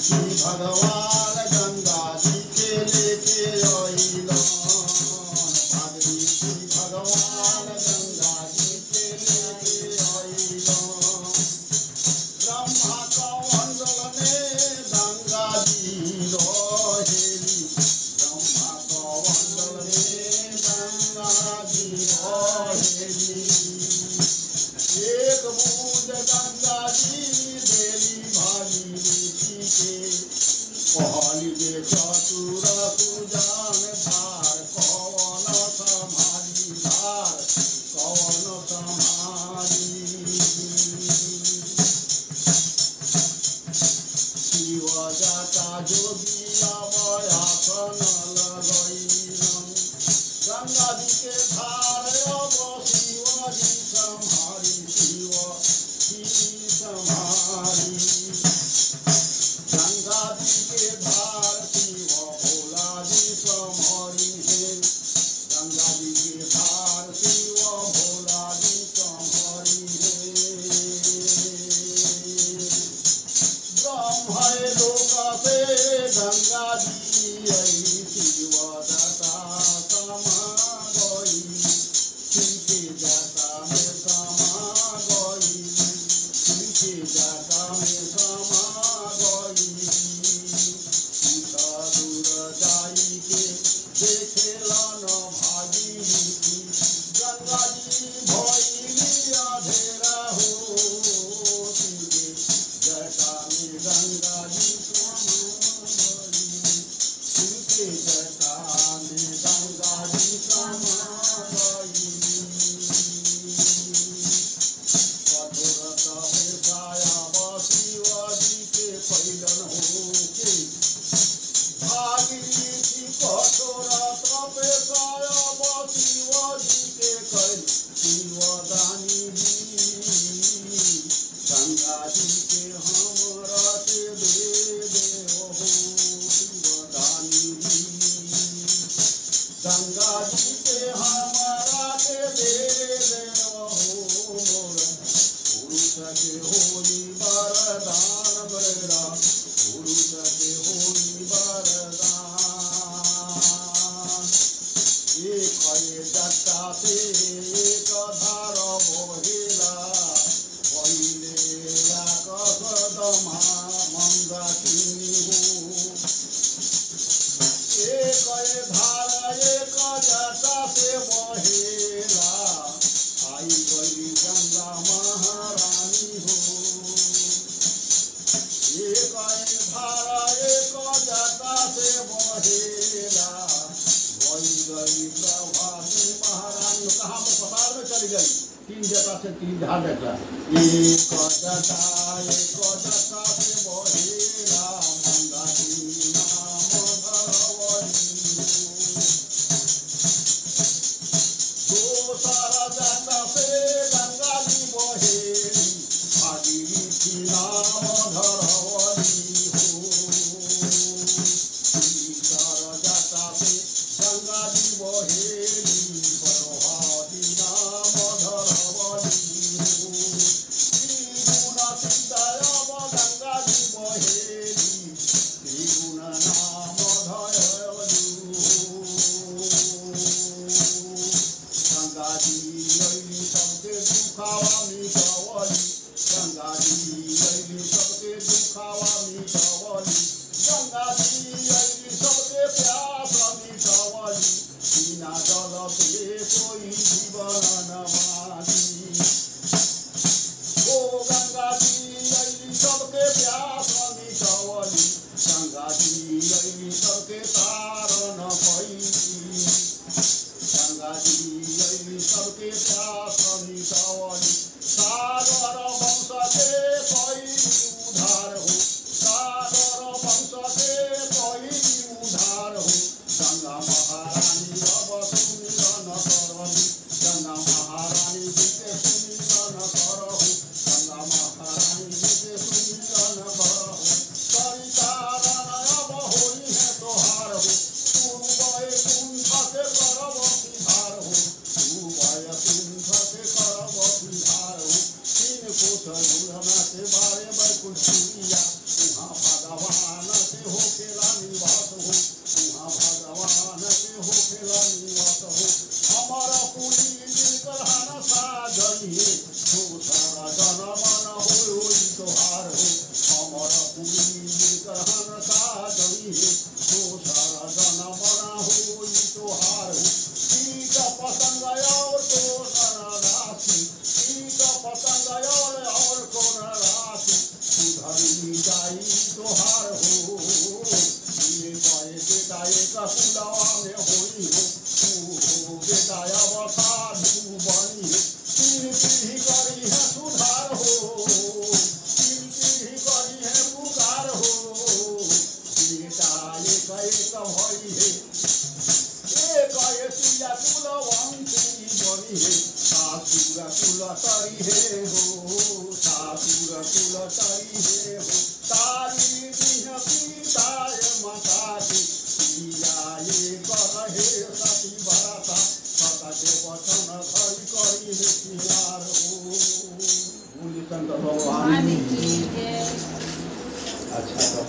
भगवान गंगा जी के लेके आइलन भागीरथी भगवान गंगा जी के लेके आइलन ब्रह्मा कमंडल में गंगा जी रहेली ब्रह्मा कमंडल में गंगा जी रहेली एक बूंद गंगा जी देली भागीरथी के कहली जे चतुर सुजान धार कवन सम्हारी धार कवन सम्हारी शिव जाता जोगिया आसन लगैलन गंगा जी के धार अब शिवजी सम्हारी शिव सम्हारी गंगा जी के धार शिव भोला जी सम्हारी है गंगा जी के धार शिव भोला जी सम्हारी है ब्रह्म लोक से गंगा जी आई शिव दशा समा गई शिव के जटा में समा गई शिव के जटा में समा गई दूर जाई के देखेलन भागीरथी गंगा जी भइली अधेरा हो शिव के जटा में गंगा जी समा गई शिव के जटा में गंगा जी समा गई कठोर तपस्या शिवजी के पैलन होके भागीरथी कठोर तपस्या शिवजी के कैल शिवदानी जी गंगा जी के हमरा के दे देहो शिवदानी जी गंगा जी के हमरा के दे देहो मोर पुरुष के होई वरदान बड़ा पुरुष के होई वरदान एक जटा से एक धार बहेला पहिले कसदमा मंदाकिनी हो एक धार एक जटा से बहेला आई गई गंगा महारानी हो एक धारा एक जटा से बहेला वही गई प्रभासी महारानी कहाँ पर पताल में चली गई तीन जटा से तीन धार देखला एक जटा से बहेला मंदाकिनी नाम धरवली दोसर जटा से गंगा जी बहेली भागीरथी नाम धरवली हो तीसर जटा से गंगा जी बहेली प्रभाती नाम धरवली हो त्रिगुण सीतायब गंगा जी बहेली त्रिगुण नाम धरवली हो गंगा जी अइली सबके दुखावा मिटवली गंगा जी अइली सबके दुखावा मिटवली गंगा जी अइली सबके प्यास मिटवली बिना जल के कोई जीवन न बाजी ओ गंगा जी अइली सबके प्यास मिटवली गंगा जी अइली सबके तार न पैली गंगा जी अइली सबके प्यास मिटवली सागर वंश के कैली उधार हो सागर वंश के कैली उधार हो गंगा महारानी अब सुमिरन करहु गंगा महारानी जी के सुमिरन करहु गंगा महारानी जी के सुमिरन करहु करितारण अब होई है तोहार हो तू वैकुंठ के करब सिधार हो तू वैकुंठ के करब सिधार हो तीन कोस गुण में से बारे बैकुंठिया यहाँ भगवान देखियार हो। बोलिए शंकर भगवान भगवान की की जय। अच्छा तो